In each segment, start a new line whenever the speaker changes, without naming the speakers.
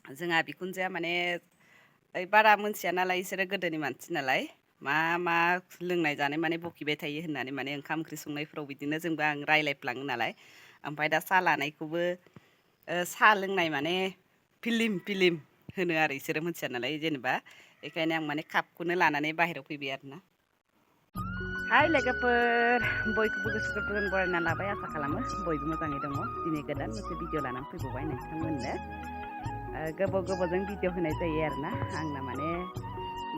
जोंहा बिखुनजोआ माने बारा मोनथिया नालाय इसोरो गोदोनि मानसि नालाय मा लोंनाय जानाय माने बकिबाय थायो होननानै माने ओंखाम ओंख्रि संनायफ्राव बिदिनो जोंबो आं रायलायफ्लाङो नालाय ओमफ्राय दा साहा लानायखौबो साहा लोंनाय माने फिलिम होनो आरो इसोरो मोनथिया नालाय जेनेबा बेखायनो आं माने कापखौनो लानानै बाहेरायाव फैबाय आरोना। हाय लोगोफोर बयखौबो गोसो गोरबोजों बरायना लाबाय आसा खालामो बयबो मोजाङै दङ। दिनै गोदान मोनसे भिडिअ लानानै फैबावबाय नोंथांमोननो गोबावजों भिडिअ होनाय जायो आरोना। आंना माने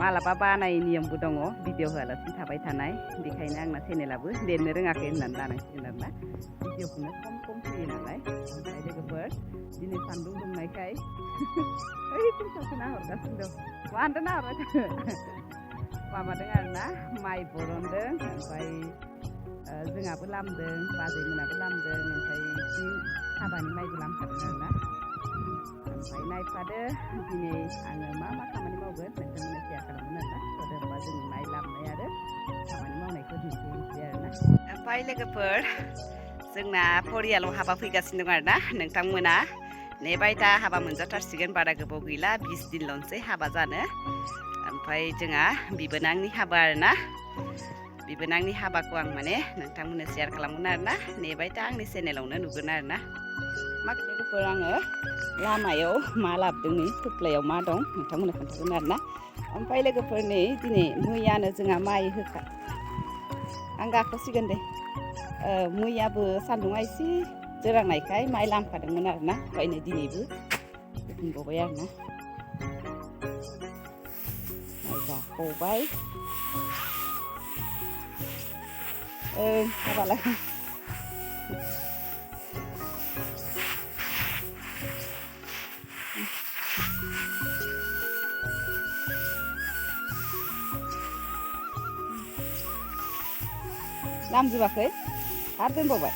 मालाबा बानाय नियमबो दङ भिडिअ होआलासिनो थाबाय थानाय, बेखायनो आंना चेनेलाबो देरनो रोङाखै होननानै लानांसिगोन आरोना। भिडिअखौनो खम फैयो नालाय। ओमफ्राय लोगोफोर दिनै सान्दुं दुंनायखाय ओइ फैसाखौ नाहरगासिनो दं मानोथो नाहरबाय थाखो माबादों आरोना माइ बरनदों ओमफ्राय जोंहाबो लामदों बाजै मोनाबो लामदों ओमफ्राय हाबानि माइबो लामखादों आरोना। ओमफ्राय नायफादो दिनै आङो मा खामानि मावगोन नोंथांमोननो शेयार खालामगोन आरोना। होमबा जोंनि माइ लामनाय आरो खामानि मावनायखौ दिन्थिनोसै आरोना। ओमफ्राय लोगोफोर जोंना परियालाव हाबा फैगासिनो दं आरोना। नोंथांमोना नेबाय था, हाबा मोनजाथारसिगोन, बारा गोबाव गैला 20 दिनल'सै हाबा जानो। ओमफ्राय जोंहा बिबोनांनि हाबा आरोना। बिबोनांनि हाबाखौ आं माने नोंथांमोननो शेयार खालामगोन आरोना। नेबाय था, आंनि चेनेलावनो नुगोन आरोना। मा लोगोफोर आङो लामायाव मा लाबोदों नै थुप्लायाव मा दं नोंथांमोननो खोन्थागोन आरोना। ओमफ्राय लोगोफोर नै दिनै मैयानो जोंहा माइ आं गाखोसिगोन दे। मैयाबो सान्दुंआ एसे जोरांनायखाय माइ लामखादोंमोन आरोना। ओमफ्राय नै दिनैबो फैफिनबावबाय आरोना। माइ गाखोबाय हाबालाय लामजोबाखै आरो दोनबावबाय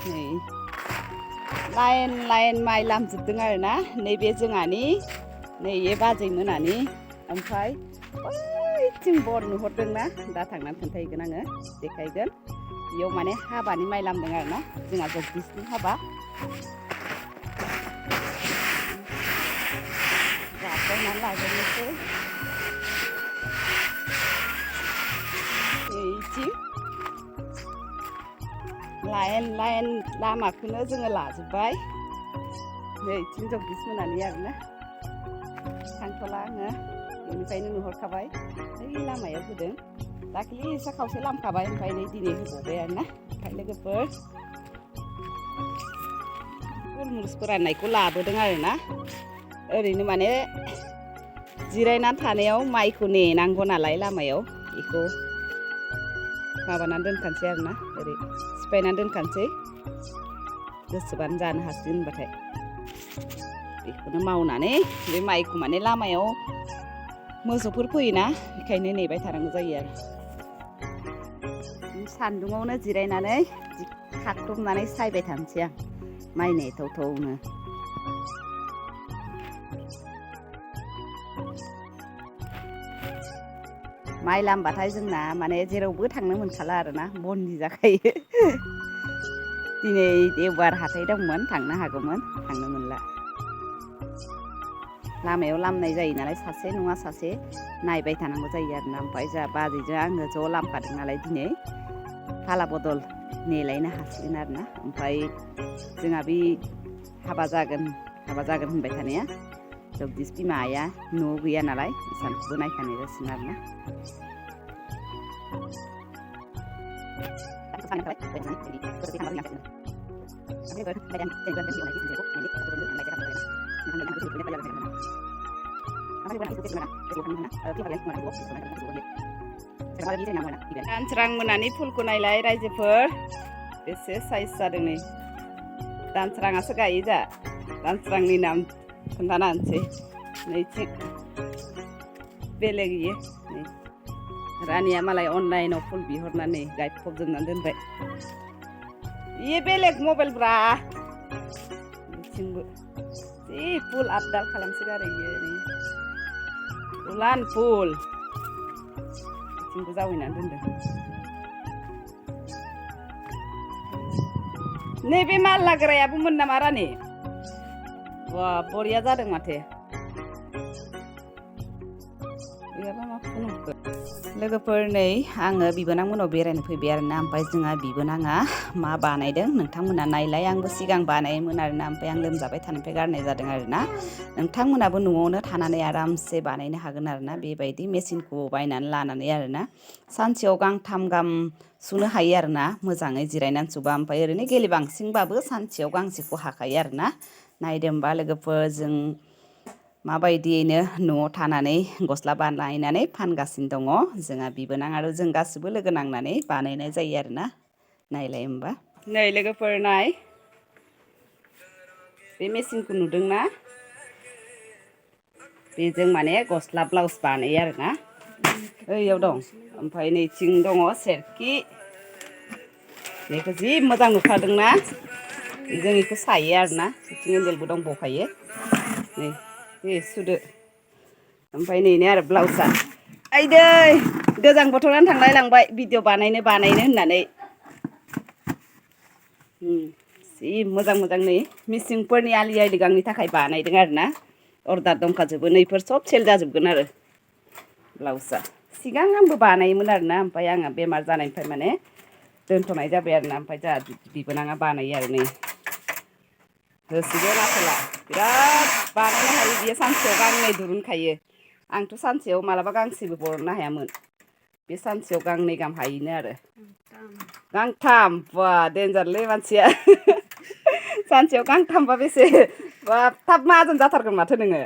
नै लाइन माइ लामजोबदों आरोना। नैबे जोंहानि नैबे बाजै मोनानि ओमफ्राय ओइथिं बर नुहरदोंना, दा थांनानै खोन्थाहैगोन आङो, देखायगोन। बेयाव माने हाबानि माइ लामदों आरोना, जोंहा जगदीसनि हाबा। जाखांनानै लाग्रोनोसै नैथिं लाइन लामाखौनो जोङो लाजोब्बाय। नैथिं जगदीस मोनानि आरोना। थांथ'ला आङो, बेनिफ्रायनो नुहरखाबाय बै लामायाव होदों। दाखालि एसे खावसे लामखाबाय, ओमफ्राय नै दिनै होबावबाय आरोना। ओमफ्राय लोगोफोर गुलमुरिस फोराननायखौ लाबोदों आरोना। ओरैनो माने जिरायनानै थानायाव माइखौ नेनांगौ नालाय लामायाव, बेखौ माबानानै दोनखानोसै आरोना, ओरै सिफायनानै दोनखानोसै, गोसोबानो जानो हासिगोन होनबाथाय। बेखौनो मावनानै बे माइखौ माने लामायाव मोसौफोर फैयोना, बेखायनो नेबाय थानांगौ जायो आरो। सान्दुङावनो जिरायनानै खाख्रबनानै सायबाय थानोसै आं माइ नेथावथावनो। माइ लामबाथाय जोंना माने जेरावबो थांनो मोनखाला आरोना, बन्दी जाखायो। दिनै देवबार हाथाइ दंमोन, थांनो हागौमोन, थांनो मोनला। लामायाव लामनाय जायो नालाय, सासे नङा सासे नायबाय थानांगौ जायो आरोना। ओमफ्राय जोंहा बाजैजों आङो ज' लामखादों नालाय दिनै फाला बदल नेलायनो हासिगोन आरोना। ओमफ्राय जोंहा बे हाबा जागोन होनबाय थानाया जगदीस बिमा आइया न'आव गैया नालाय, इसानखौबो नायखानाय जासिगोन आरोना। दानस्रां मोनानि फुलखौ नायलाय रायजोफोर, बेसे साइज जादों नै। दानस्राङासो गायो जा, दानस्रांनि नाम खोन्थाना होनोसै। नैथिं बेलेग इयो नै रानिया मालाय अनलाइनाव फुल बिहरनानै गायफबजोबनानै दोनबाय। इयो बेलेग मबाइल ब्रा। बिथिंबो जि फुल आपडाल खालामसोगारो इयो नै उलान फुल। बिथिंबो जावैनानै दोनदों। नैबे माल लाग्रायाबोमोन नामा रानि? Wah, बरिया जादों माथो। गैयाबा मा फुनहरखो। लोगोफोर नै आङो बिबोनांमोनाव बेरायनो फैबाय आरोना ओमफ्राय जोंहा बिबोनाङा मा बानायदों नोंथांमोना नायलाय आंबो सिगां बानायोमोन आरोना ओमफ्राय आं लोमजाबाय थानायनिफ्राय गारनाय जादों आरोना नोंथांमोनाबो न'आवनो थानानै आरामसे बानायनो हागोन आरोना बेबायदि मेचिनखौ बायनानै लानानै आरोना सानसेयाव गांथाम गाहाम सुनो हायो आरोना मोजाङै जिरायनानै सुबा ओमफ्राय ओरैनो गेलेबांसिनबाबो सानसेयाव गांसेखौ हाखायो आरोना नायदो होमबा लोगोफोर जों माबायदियैनो न'आव थानानै गस्ला बानायनानै फानगासिनो दङ जोंहा बिबोनां आरो जों गासिबो लोगो नांनानै बानायनाय जायो आरोना नायलाय होमबा नै लोगोफोर नाय बे मेचिनखौ नुदोंना बेजों माने गस्ला ब्लाउस बानायो आरोना ओइयाव दं ओमफ्राय नैथिं दङ सेरखि बेखौ जि मोजां नुखादोंना जों बेखौ सायो आरोना बिथिं हेन्देलबो दंबावखायो नै दे सुदो ओमफ्राय नैनो आरो ब्लाउसआ आइदै गोजां बोथोरानो थांलाय लांबाय भिडिअ बानायनो होननानै जि मोजां मोजां नै मिसिंफोरनि आलि आइ लिगांनि थाखाय बानायदों आरोना अर्डार दंखाजोबो नैफोर सब सेल जाजोबगोन आरो ब्लाउसआ सिगां आंबो बानायोमोन आरोना ओमफ्राय आंहा बेमार जानायनिफ्राय माने दोनथ'नाय जाबाय आरोना ओमफ्राय जोंहा बिबोनाङा बानायो आरो नै होसिगोन आसोला बिराद बानायनो हायो बियो सानसेयाव गांनै दिरुनखायो आंथ' सानसेयाव मालाबा गांसेबो बरननो हायामोन बे सानसेयाव गांनै गाहाम हायोनो आरो गांथाम बा देन्जारलै मानसिया सानसेयाव गांथामबा बेसे बा थाब माहाजोन जाथारगोन माथो नोङो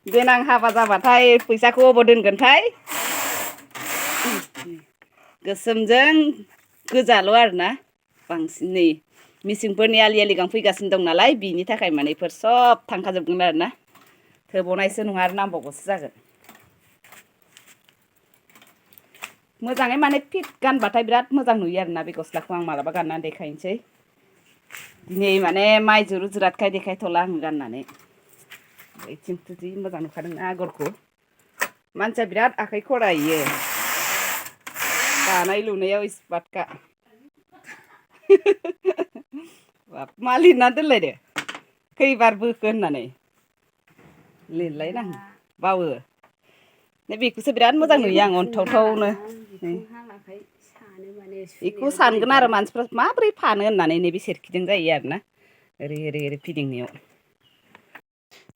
देनां हाबा जाबाथाय फैसाखौ अबाव दोनगोनथाय गोसोमजों गोजाल' आरोना बांसिन नै मिसिंफोरनि आलि आलि गां फैगासिनो दं नालाय बिनि थाखाय माने बेफोर सब थांखाजोबगोन आरोना थोबावनायसो नङा आरो नांबावगौसो जागोन मोजाङै माने फिट गानबाथाय बिराद मोजां नुयो आरोना बे गस्लाखौ आं मालाबा गाननानै देखायनोसै दिनै माने माइ जुरु जुरादखाय देखायथ'ला आं गाननानै बेथिंथ' जि मोजां नुखादोंना आगरखौ मानसिया बिराद आखाइ खरायो दानाय लुनायाव इस्पातखा मा लिरना दोनलायदो खैबार बोखो होननानै लिरलायनाङा बावो बेखौसो बिराद मोजां नुयो आं अन्थावथावनो बेखौ सानगोन आरो मानसिफ्रा माबोरै फानो होननानै नैबे सेरखिदों जायो आरोना ओरै ओरै ओरै फिदिंनायाव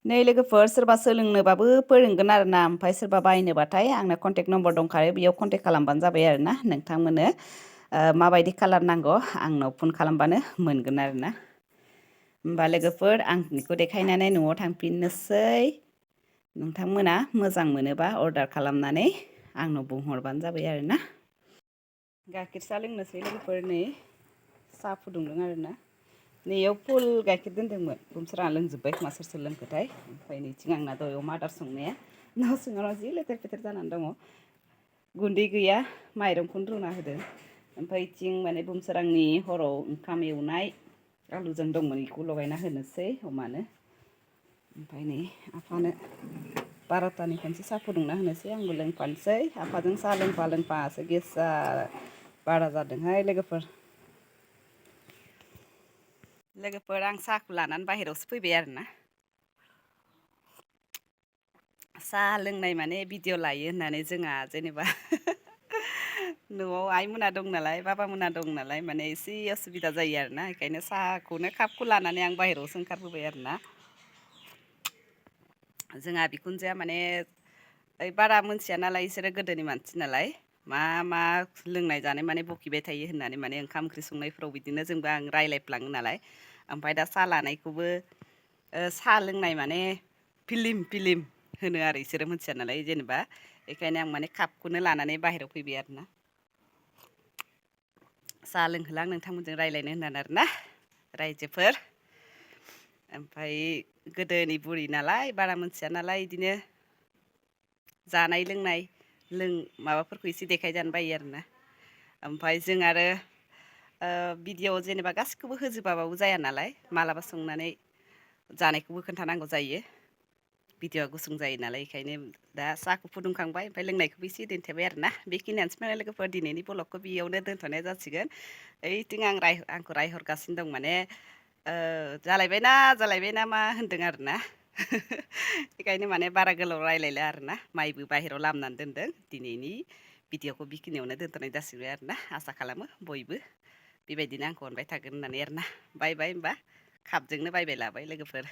नै लोगोफोर सोरबा सोलोंनोबाबो फोरोंगोन आरोना ओमफ्राय सोरबा बायनोबाथाय आंना कन्टेक्ट नम्बर दंखायो बेयाव कन्टेक्ट खालामबानो जाबाय आरोना नोंथांमोननो माबायदि कालार नांगौ आंनाव फन खालामबानो मोनगोन आरोना होमबा लोगोफोर आंनिखौ देखायनानै न'आव थांफिननोसै नोंथांमोना मोजां मोनोबा अर्डार खालामनानै आंनाव बुंहरबानो जाबाय आरोना गाइखेर साहा लोंनोसै लोगोफोर नै साहा फुदुंदों आरोना नैयाव फुल गाइखेर दोनदोंमोन बुमसोरा लोंजोब्बाय खोमा सोर सोर लोंखोथाय ओमफ्राय नैथिं आंना दय अमा आदार संनाया न' सिङाव जि लेथेर फेथेर जानानै दङ गुन्दै गैया माइरंखौनो रुना होदों ओमफ्राय इथिं माने बुमसोरांनि हराव ओंखाम एवनाय आलुजों दंमोन बेखौ लगायना होनोसै अमानो ओमफ्राय नै आफानो 12तानि खनसे साहा फुदुंना होनोसै आंबो लोंफानोसै आफाजों साहा लोंफा लोंफासो गेसआ बारा जादोंहाय लोगोफोर आं साहाखौ लानानै बाहेरायावसो फैबाय आरोना साहा लोंनाय माने भिडिअ लायो होननानै जोंहा जेनेबा न'आव आइमोना दं नालाय बाबामोना दं नालाय माने एसे असुबिदा जायो आरोना बेखायनो साहाखौनो कापखौ लानानै आं बाहेरायावसो ओंखारबोबाय आरोना जोंहा बिखुनजोआ माने बारा मोनथिया नालाय बिसोरो गोदोनि मानसि नालाय मा मा लोंनाय जानाय माने बखिबाय थायो होननानै माने ओंखाम ओंख्रि संनायफ्राव बिदिनो जोंबो आं रायलायफ्लाङो नालाय ओमफ्राय दा साहा लानायखौबो साहा लोंनाय माने फिलिम होनो आरो बिसोरो मोनथिया नालाय जेनेबा बेखायनो आं माने कापखौनो लानानै बाहेरायाव फैबाय आरोना साहा लोंहोलां नोंथांमोनजों रायज्लायनो होननानै आरोना रायजोफोर ओमफ्राय गोदोनि बुरि नालाय बारा मोनथिया नालाय बिदिनो जानाय लोंनाय माबाफोरखौ एसे देखायजानो बायो आरोना ओमफ्राय जों आरो भिडिअ जेनेबा गासिखौबो होजोबाबाबो जाया नालाय मालाबा संनानै जानायखौबो खोन्थानांगौ जायो भिडिअआ गुसुं जायो नालाय बेखायनो दा साहाखौ फुदुंखांबाय ओमफ्राय लोंनायखौबो एसे दोनथेबाय आरोना बेखिनियानोसै माने लोगोफोर दिनैनि ब्लगखौ बेयावनो दोनथ'नाय जासिगोन ओइथिं आंखौ रायहरगासिनो दं माने जालायबायना मा होनदों आरोना। बेखायनो माने बारा गोलाव रायलायला आरोना। माइबो बाहेरायाव लामनानै दोनदों। दिनैनि भिडिअ'खौ बेखिनियावनो दोनथ'नाय जासिगोन आरोना। आसा खालामो बयबो बेबायदिनो आंखौ अनबाय थागोन होननानै आरोना। बाय होमबा। कापजोंनो बाय लाबाय लोगोफोर।